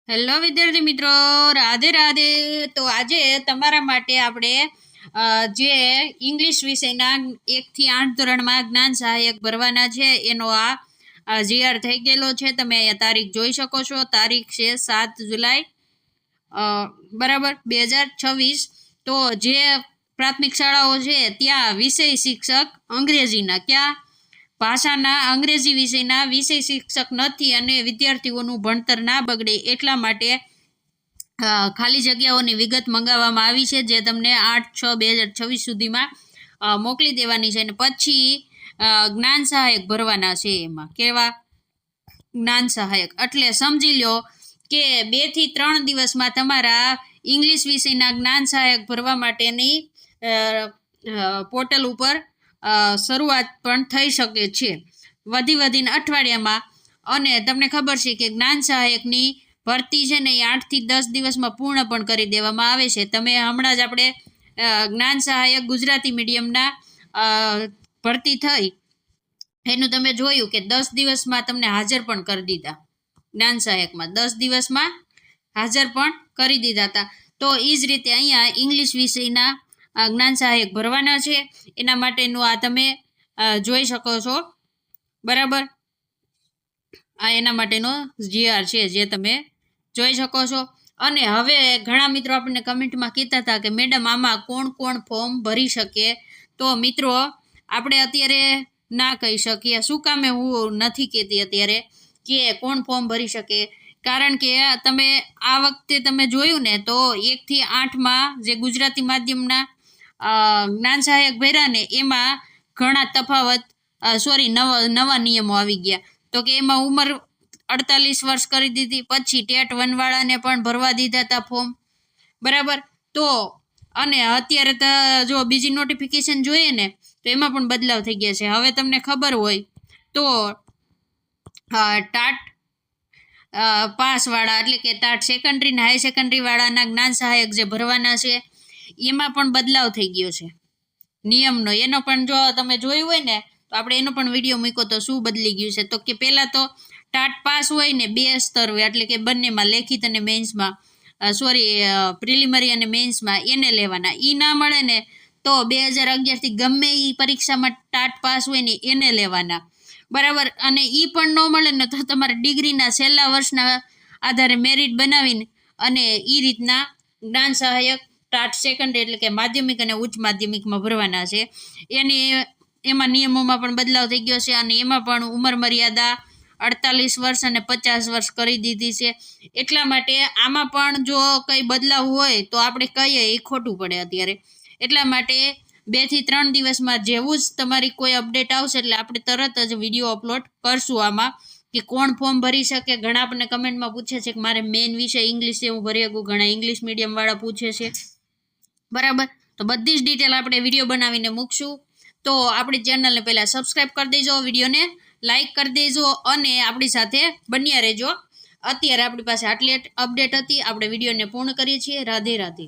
Hello વિદ્યાર્થી મિત્રો, રાધે રાધે. તો આજે તમારા માટે આપણે જે ઇંગ્લિશ વિષયના 1 થી 8 ધોરણમાં જ્ઞાન સહાયક ભરવાના છે એનો આ જીઆર થઈ ગયેલો છે. તમે અહીંયા તારીખ જોઈ શકો છો. તારીખ છે 7 જુલાઈ બરાબર 2026. તો જે પ્રાથમિક શાળાઓ છે ત્યાં વિષય શિક્ષક અંગ્રેજીના ક્યાં ભાષાના અંગ્રેજી વિષયના વિષય શિક્ષક નથી અને વિદ્યાર્થીઓનું ભણતર ના બગડે એટલા માટે ખાલી જગ્યાઓની વિગત મંગાવવામાં આવી છે, જે તમને 8/6/2026 સુધીમાં મોકલી દેવાની છે. અને પછી જ્ઞાન સહાયક ભરવાના છે. એમાં કેવા જ્ઞાન સહાયક એટલે સમજી લો કે 2 થી 3 દિવસમાં તમારા ઇંગ્લિશ વિષયના જ્ઞાન સહાયક ભરવા માટેની પોર્ટલ ઉપર શરૂઆત પણ થઈ શકે છે, વધીને અઠવાડિયામાં. અને તમને ખબર છે કે જ્ઞાન સહાયકની ભરતી છે ને એ 8 થી 10 દિવસમાં પૂર્ણ પણ કરી દેવામાં આવે છે. તમે હમણાં જ આપણે જ્ઞાન સહાયક ગુજરાતી મીડિયમના ભરતી થઈ એનું તમે જોયું કે 10 દિવસમાં તમને હાજર પણ કરી દીધા. જ્ઞાન સહાયકમાં 10 દિવસમાં હાજર પણ કરી દીધા હતા. તો એ જ રીતે અહીંયા ઇંગ્લિશ વિષયના જ્ઞાન સહાયક ભરવાના છે. એના માટેનું આ તમે જોઈ શકો છો, બરાબર. આ એના માટેનો જીઆર છે જે તમે જોઈ શકો છો. અને હવે ઘણા મિત્રો આપણને કમેન્ટમાં કહેતા હતા કે મેડમ આમાં કોણ કોણ ફોર્મ ભરી શકે. તો મિત્રો આપણે અત્યારે ના કહી શકીએ. શું કામે હું નથી કહેતી અત્યારે કે કોણ ફોર્મ ભરી શકે, કારણ કે તમે આ વખતે તમે જોયું ને તો 1 થી 8માં જે ગુજરાતી માધ્યમના જ્ઞાન સહાયક ભર્યા ને એમાં ઘણા તફાવત નવા નિયમો આવી ગયા. તો કે એમાં ઉંમર 48 વર્ષ કરી દીધી. પછી ટેટ 1 વાળાને પણ ભરવા દીધા હતા ફોર્મ, બરાબર. તો અને અત્યારે તો જો બીજી નોટિફિકેશન જોઈએ ને તો એમાં પણ બદલાવ થઈ ગયા છે. હવે તમને ખબર હોય તો ટાટ પાસવાળા એટલે કે ટાટ સેકન્ડરી ને હાઈ સેકન્ડરી વાળાના જ્ઞાન સહાયક જે ભરવાના છે એમાં પણ બદલાવ થઈ ગયો છે નિયમનો. એનો પણ જો તમે જોયું હોય ને તો આપણે એનો પણ વિડીયો મૂક્યો તો શું બદલી ગયું છે. તો કે પહેલાં તો ટાટ પાસ હોય ને 2 સ્તર હોય એટલે કે બંનેમાં લેખિત અને મેન્સમાં પ્રિલિમરી અને મેન્સમાં એને લેવાના. એ ના મળે ને તો 2011થી ગમે એ પરીક્ષામાં ટાટ પાસ હોય ને એને લેવાના, બરાબર. અને એ પણ ન મળે ને તો તમારે ડિગ્રીના છેલ્લા વર્ષના આધારે મેરિટ બનાવીને અને એ રીતના જ્ઞાન સહાયક ટાટ સેકન્ડરી એટલે કે માધ્યમિક અને ઉચ્ચ માધ્યમિકમાં ભરવાના છે. એમાં નિયમોમાં પણ બદલાવ થઈ ગયો છે. અને એમાં પણ ઉંમર મર્યાદા 48 વર્ષ અને 50 વર્ષ કરી દીધી છે. એટલા માટે આમાં પણ જો કંઈ બદલાવ હોય તો આપણે કહીએ એ ખોટું પડે અત્યારે. એટલા માટે 2 થી 3 દિવસમાં જેવું જ તમારી કોઈ અપડેટ આવશે એટલે આપણે તરત જ વિડીયો અપલોડ કરશું આમાં કે કોણ ફોર્મ ભરી શકે. ઘણા આપણને કમેન્ટમાં પૂછે છે કે મારે મેઇન વિષય ઇંગ્લિશ છે, હું ભરી શકું. ઘણા ઇંગ્લિશ મીડિયમવાળા પૂછે છે, બરાબર. તો બધી જ ડિટેલ આપણે વિડીયો બનાવીને મૂકશું. તો આપણી ચેનલને પહેલાં સબસ્ક્રાઈબ કરી દેજો, વિડીયોને લાઇક કરી દેજો અને આપણી સાથે બન્યા રહેજો. અત્યારે આપણી પાસે આટલી અપડેટ હતી. આપણે વિડીયોને પૂર્ણ કરીએ છીએ. રાધે રાધે.